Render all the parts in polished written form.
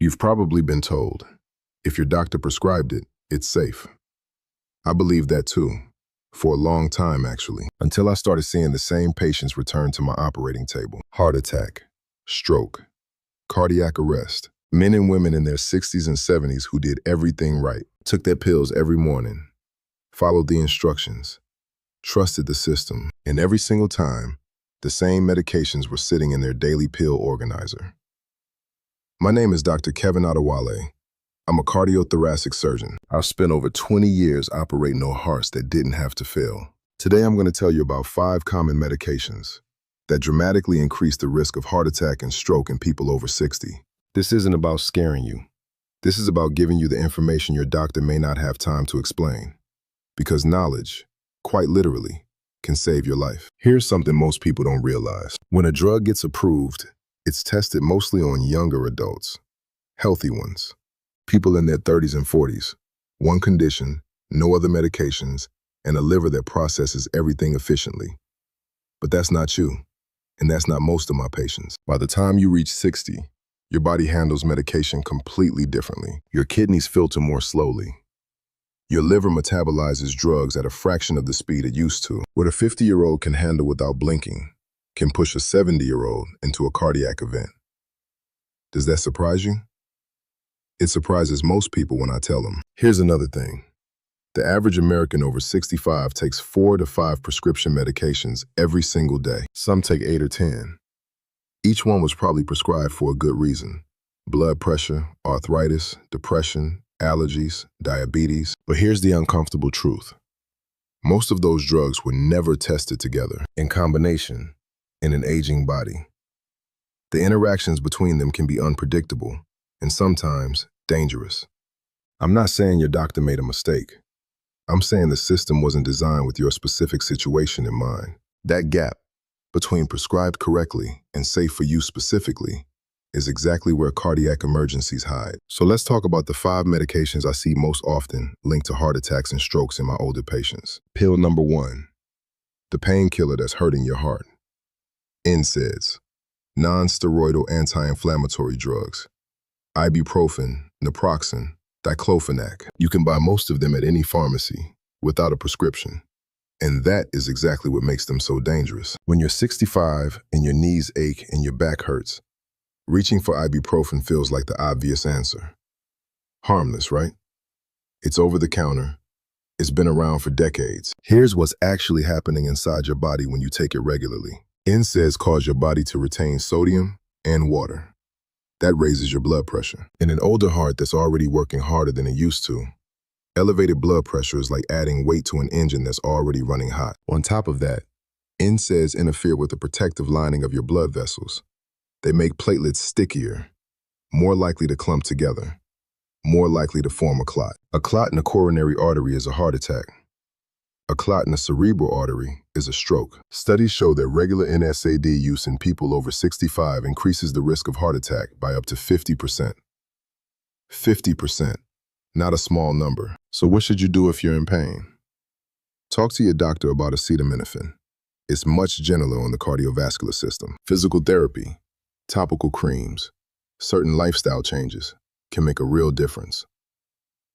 You've probably been told, if your doctor prescribed it, it's safe. I believed that too, for a long time actually, until I started seeing the same patients return to my operating table. Heart attack, stroke, cardiac arrest. Men and women in their 60s and 70s who did everything right, took their pills every morning, followed the instructions, trusted the system, and every single time, the same medications were sitting in their daily pill organizer. My name is Dr. Kevin Adewale. I'm a cardiothoracic surgeon. I've spent over 20 years operating on hearts that didn't have to fail. Today I'm going to tell you about 5 common medications that dramatically increase the risk of heart attack and stroke in people over 60. This isn't about scaring you. This is about giving you the information your doctor may not have time to explain. Because knowledge, quite literally, can save your life. Here's something most people don't realize. When a drug gets approved, it's tested mostly on younger adults, healthy ones, people in their 30s and 40s, one condition, no other medications, and a liver that processes everything efficiently. But that's not you, and that's not most of my patients. By the time you reach 60, your body handles medication completely differently. Your kidneys filter more slowly. Your liver metabolizes drugs at a fraction of the speed it used to. What a 50-year-old can handle without blinking can push a 70-year-old into a cardiac event. Does that surprise you? It surprises most people when I tell them. Here's another thing. The average American over 65 takes 4 to 5 prescription medications every single day. Some take 8 or 10. Each one was probably prescribed for a good reason. Blood pressure, arthritis, depression, allergies, diabetes. But here's the uncomfortable truth. Most of those drugs were never tested together, in combination, in an aging body. The interactions between them can be unpredictable and sometimes dangerous. I'm not saying your doctor made a mistake. I'm saying the system wasn't designed with your specific situation in mind. That gap between prescribed correctly and safe for you specifically is exactly where cardiac emergencies hide. So let's talk about the 5 medications I see most often linked to heart attacks and strokes in my older patients. Pill number 1, the painkiller that's hurting your heart. NSAIDs, non-steroidal anti-inflammatory drugs. Ibuprofen, naproxen, diclofenac. You can buy most of them at any pharmacy without a prescription. And that is exactly what makes them so dangerous. When you're 65 and your knees ache and your back hurts, reaching for ibuprofen feels like the obvious answer. Harmless, right? It's over the counter. It's been around for decades. Here's what's actually happening inside your body when you take it regularly. NSAIDs cause your body to retain sodium and water. That raises your blood pressure. In an older heart that's already working harder than it used to, elevated blood pressure is like adding weight to an engine that's already running hot. On top of that, NSAIDs interfere with the protective lining of your blood vessels. They make platelets stickier, more likely to clump together, more likely to form a clot. A clot in a coronary artery is a heart attack. A clot in a cerebral artery is a stroke. Studies show that regular NSAID use in people over 65 increases the risk of heart attack by up to 50%. 50%, not a small number. So what should you do if you're in pain? Talk to your doctor about acetaminophen. It's much gentler on the cardiovascular system. Physical therapy, topical creams, certain lifestyle changes can make a real difference.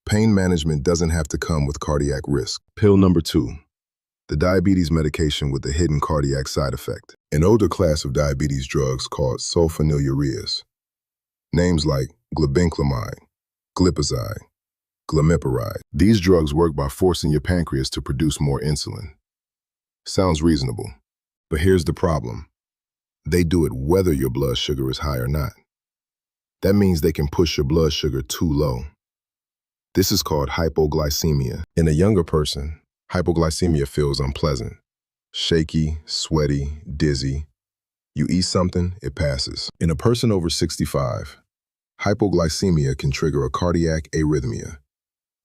Pain management doesn't have to come with cardiac risk. Pill number 2, the diabetes medication with a hidden cardiac side effect. An older class of diabetes drugs called sulfonylureas. Names like glibenclamide, glipizide, glimepiride. These drugs work by forcing your pancreas to produce more insulin. Sounds reasonable, but here's the problem. They do it whether your blood sugar is high or not. That means they can push your blood sugar too low. This is called hypoglycemia. In a younger person, hypoglycemia feels unpleasant. Shaky, sweaty, dizzy. You eat something, it passes. In a person over 65, hypoglycemia can trigger a cardiac arrhythmia,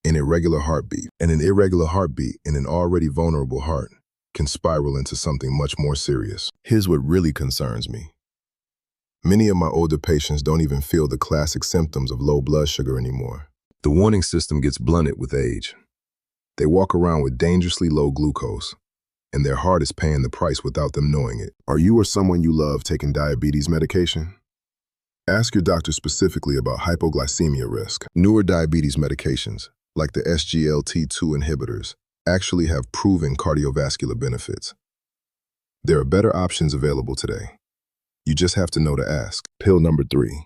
an irregular heartbeat. And an irregular heartbeat in an already vulnerable heart can spiral into something much more serious. Here's what really concerns me. Many of my older patients don't even feel the classic symptoms of low blood sugar anymore. The warning system gets blunted with age. They walk around with dangerously low glucose, and their heart is paying the price without them knowing it. Are you or someone you love taking diabetes medication? Ask your doctor specifically about hypoglycemia risk. Newer diabetes medications, like the SGLT2 inhibitors, actually have proven cardiovascular benefits. There are better options available today. You just have to know to ask. Pill number 3.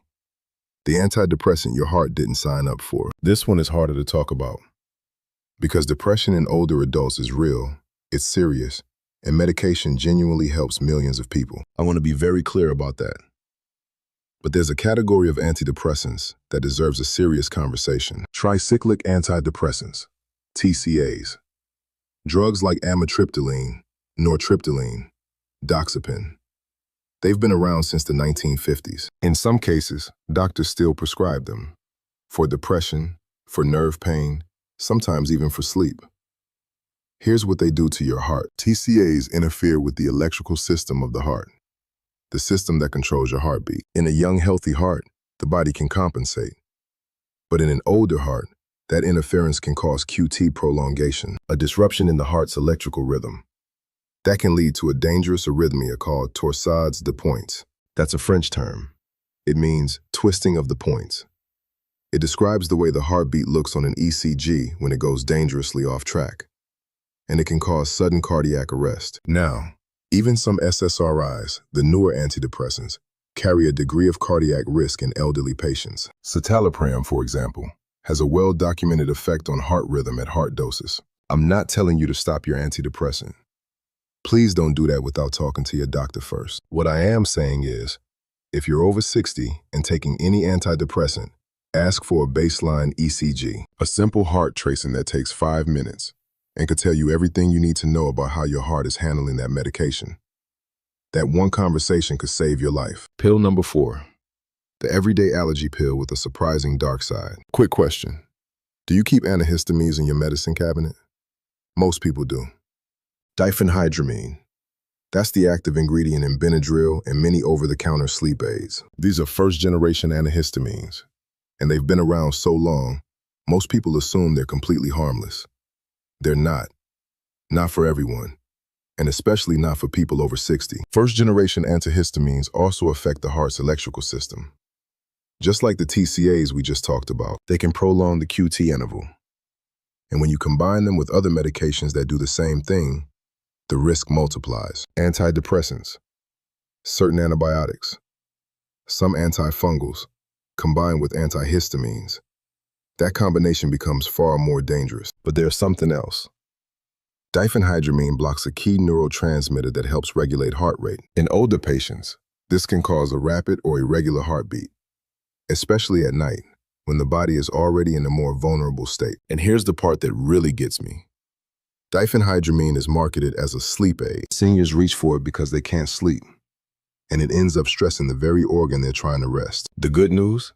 The antidepressant your heart didn't sign up for. This one is harder to talk about. Because depression in older adults is real, it's serious, and medication genuinely helps millions of people. I want to be very clear about that. But there's a category of antidepressants that deserves a serious conversation. Tricyclic antidepressants, TCAs. Drugs like amitriptyline, nortriptyline, doxepin. They've been around since the 1950s. In some cases, doctors still prescribe them. For depression, for nerve pain, sometimes even for sleep. Here's what they do to your heart. TCAs interfere with the electrical system of the heart, the system that controls your heartbeat. In a young, healthy heart, the body can compensate. But in an older heart, that interference can cause QT prolongation, a disruption in the heart's electrical rhythm. That can lead to a dangerous arrhythmia called torsades de pointes. That's a French term. It means twisting of the points. It describes the way the heartbeat looks on an ECG when it goes dangerously off track. And it can cause sudden cardiac arrest. Now, even some SSRIs, the newer antidepressants, carry a degree of cardiac risk in elderly patients. Citalopram, for example, has a well-documented effect on heart rhythm at heart doses. I'm not telling you to stop your antidepressant. Please don't do that without talking to your doctor first. What I am saying is, if you're over 60 and taking any antidepressant, ask for a baseline ECG, a simple heart tracing that takes 5 minutes and could tell you everything you need to know about how your heart is handling that medication. That one conversation could save your life. Pill number 4, the everyday allergy pill with a surprising dark side. Quick question. Do you keep antihistamines in your medicine cabinet? Most people do. Diphenhydramine. That's the active ingredient in Benadryl and many over-the-counter sleep aids. These are first-generation antihistamines, and they've been around so long, most people assume they're completely harmless. They're not. Not for everyone, and especially not for people over 60. First-generation antihistamines also affect the heart's electrical system. Just like the TCAs we just talked about, they can prolong the QT interval. And when you combine them with other medications that do the same thing, the risk multiplies. Antidepressants, certain antibiotics, some antifungals, combined with antihistamines. That combination becomes far more dangerous. But there's something else. Diphenhydramine blocks a key neurotransmitter that helps regulate heart rate. In older patients, this can cause a rapid or irregular heartbeat, especially at night, when the body is already in a more vulnerable state. And here's the part that really gets me. Diphenhydramine is marketed as a sleep aid. Seniors reach for it because they can't sleep, and it ends up stressing the very organ they're trying to rest. The good news?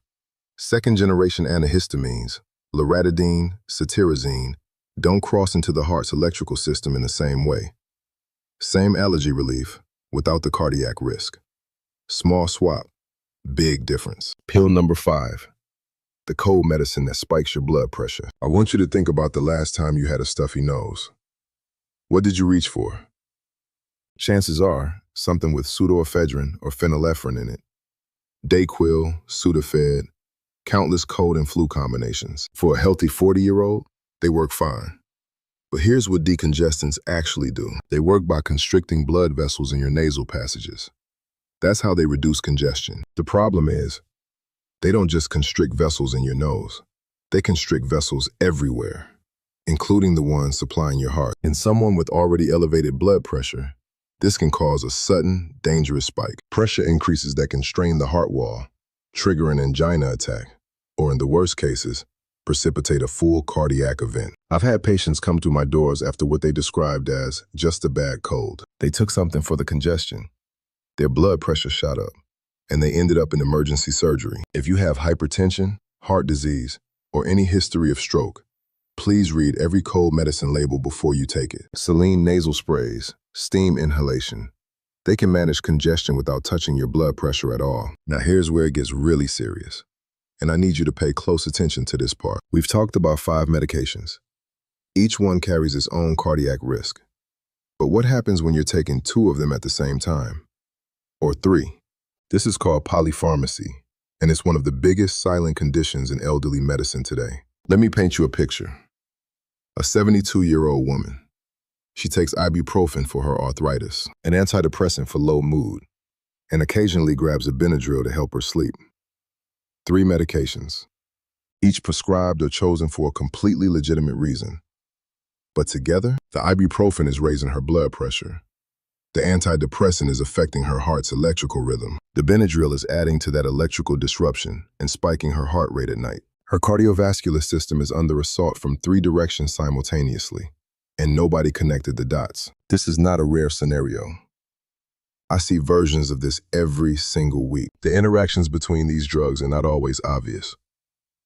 Second-generation antihistamines, loratadine, cetirizine, don't cross into the heart's electrical system in the same way. Same allergy relief, without the cardiac risk. Small swap, big difference. Pill number 5, the cold medicine that spikes your blood pressure. I want you to think about the last time you had a stuffy nose. What did you reach for? Chances are, something with pseudoephedrine or phenylephrine in it. Dayquil, Sudafed, countless cold and flu combinations. For a healthy 40-year-old, they work fine. But here's what decongestants actually do. They work by constricting blood vessels in your nasal passages. That's how they reduce congestion. The problem is, they don't just constrict vessels in your nose. They constrict vessels everywhere, including the ones supplying your heart. In someone with already elevated blood pressure, this can cause a sudden, dangerous spike. Pressure increases that can strain the heart wall, trigger an angina attack, or in the worst cases, precipitate a full cardiac event. I've had patients come to my doors after what they described as just a bad cold. They took something for the congestion. Their blood pressure shot up, and they ended up in emergency surgery. If you have hypertension, heart disease, or any history of stroke, please read every cold medicine label before you take it. Saline nasal sprays, steam inhalation. They can manage congestion without touching your blood pressure at all. Now here's where it gets really serious. And I need you to pay close attention to this part. We've talked about 5 medications. Each one carries its own cardiac risk. But what happens when you're taking 2 of them at the same time? Or 3? This is called polypharmacy, and it's one of the biggest silent conditions in elderly medicine today. Let me paint you a picture. A 72-year-old woman. She takes ibuprofen for her arthritis, an antidepressant for low mood, and occasionally grabs a Benadryl to help her sleep. 3 medications, each prescribed or chosen for a completely legitimate reason. But together, the ibuprofen is raising her blood pressure. The antidepressant is affecting her heart's electrical rhythm. The Benadryl is adding to that electrical disruption and spiking her heart rate at night. Her cardiovascular system is under assault from 3 directions simultaneously, and nobody connected the dots. This is not a rare scenario. I see versions of this every single week. The interactions between these drugs are not always obvious.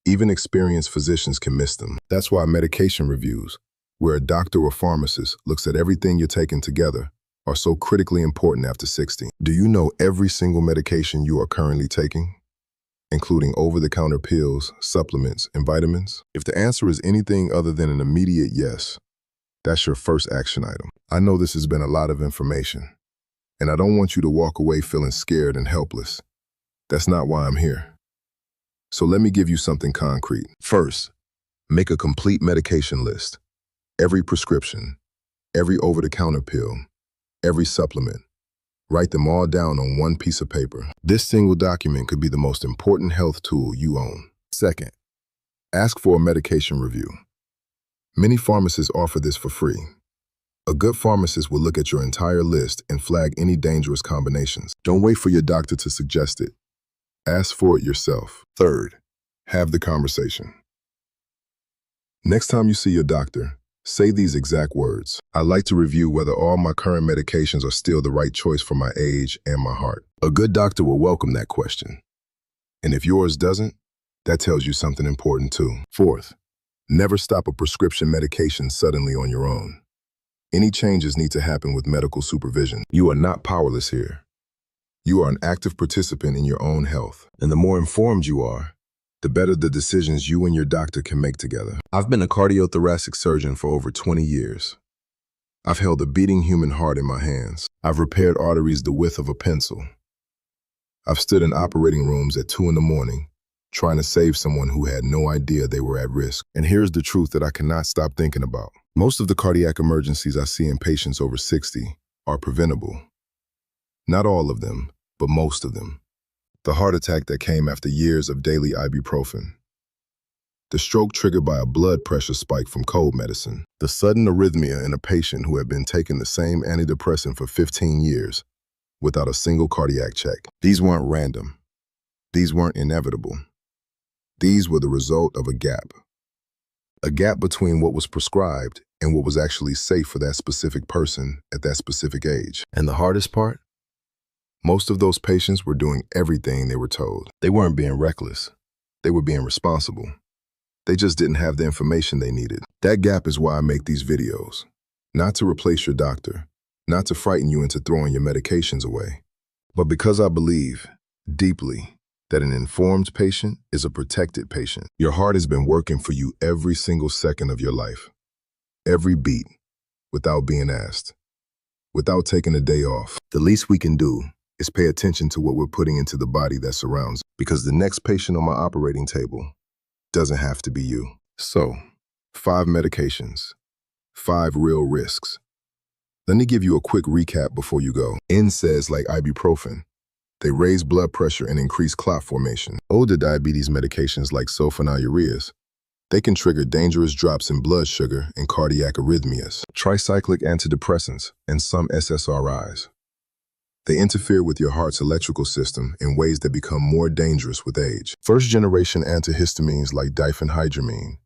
Even experienced physicians can miss them. That's why medication reviews, where a doctor or pharmacist looks at everything you're taking together, are so critically important after 60. Do you know every single medication you are currently taking, including over-the-counter pills, supplements, and vitamins? If the answer is anything other than an immediate yes, that's your first action item. I know this has been a lot of information, and I don't want you to walk away feeling scared and helpless. That's not why I'm here. So let me give you something concrete. First, make a complete medication list. Every prescription, every over-the-counter pill, every supplement. Write them all down on one piece of paper. This single document could be the most important health tool you own. Second, ask for a medication review. Many pharmacists offer this for free. A good pharmacist will look at your entire list and flag any dangerous combinations. Don't wait for your doctor to suggest it. Ask for it yourself. Third, have the conversation. Next time you see your doctor, say these exact words. I'd like to review whether all my current medications are still the right choice for my age and my heart. A good doctor will welcome that question. And if yours doesn't, that tells you something important too. Fourth, never stop a prescription medication suddenly on your own. Any changes need to happen with medical supervision. You are not powerless here. You are an active participant in your own health. And the more informed you are, the better the decisions you and your doctor can make together. I've been a cardiothoracic surgeon for over 20 years. I've held a beating human heart in my hands. I've repaired arteries the width of a pencil. I've stood in operating rooms at 2 in the morning, trying to save someone who had no idea they were at risk. And here's the truth that I cannot stop thinking about. Most of the cardiac emergencies I see in patients over 60 are preventable. Not all of them, but most of them. The heart attack that came after years of daily ibuprofen. The stroke triggered by a blood pressure spike from cold medicine. The sudden arrhythmia in a patient who had been taking the same antidepressant for 15 years without a single cardiac check. These weren't random. These weren't inevitable. These were the result of a gap. A gap between what was prescribed and what was actually safe for that specific person at that specific age. And the hardest part? Most of those patients were doing everything they were told. They weren't being reckless. They were being responsible. They just didn't have the information they needed. That gap is why I make these videos. Not to replace your doctor, not to frighten you into throwing your medications away, but because I believe, deeply, that an informed patient is a protected patient. Your heart has been working for you every single second of your life. Every beat, without being asked, without taking a day off. The least we can do is pay attention to what we're putting into the body that surrounds, because the next patient on my operating table doesn't have to be you. So, 5 medications, 5 real risks. Let me give you a quick recap before you go. NSAIDs like ibuprofen, they raise blood pressure and increase clot formation. Older diabetes medications like sulfonylureas, they can trigger dangerous drops in blood sugar and cardiac arrhythmias. Tricyclic antidepressants and some SSRIs, they interfere with your heart's electrical system in ways that become more dangerous with age. First-generation antihistamines like diphenhydramine,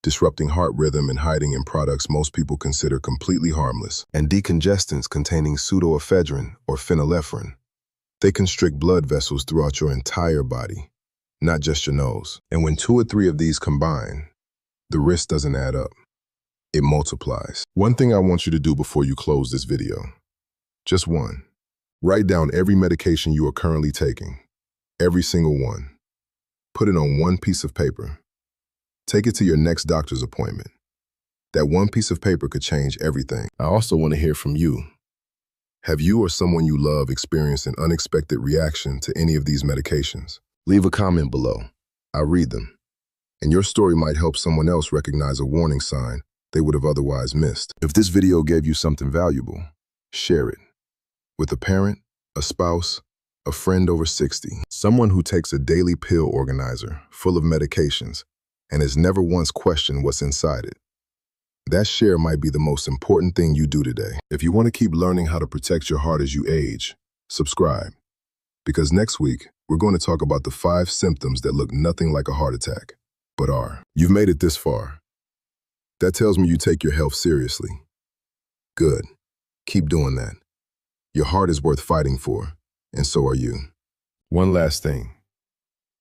disrupting heart rhythm and hiding in products most people consider completely harmless. And decongestants containing pseudoephedrine or phenylephrine, they constrict blood vessels throughout your entire body, not just your nose. And when 2 or 3 of these combine, the risk doesn't add up. It multiplies. One thing I want you to do before you close this video, just one. Write down every medication you are currently taking, every single one. Put it on one piece of paper. Take it to your next doctor's appointment. That one piece of paper could change everything. I also want to hear from you. Have you or someone you love experienced an unexpected reaction to any of these medications? Leave a comment below. I read them. And your story might help someone else recognize a warning sign they would have otherwise missed. If this video gave you something valuable, share it with a parent, a spouse, a friend over 60, someone who takes a daily pill organizer full of medications and has never once questioned what's inside it. That share might be the most important thing you do today. If you want to keep learning how to protect your heart as you age, subscribe. Because next week, we're going to talk about the 5 symptoms that look nothing like a heart attack, but are. You've made it this far. That tells me you take your health seriously. Good. Keep doing that. Your heart is worth fighting for, and so are you. One last thing.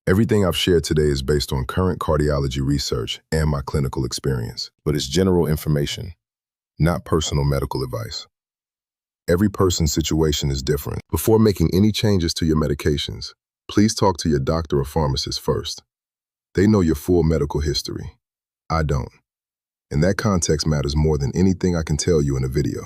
Everything I've shared today is based on current cardiology research and my clinical experience, but it's general information, not personal medical advice. Every person's situation is different. Before making any changes to your medications, please talk to your doctor or pharmacist first. They know your full medical history. I don't. And that context matters more than anything I can tell you in a video.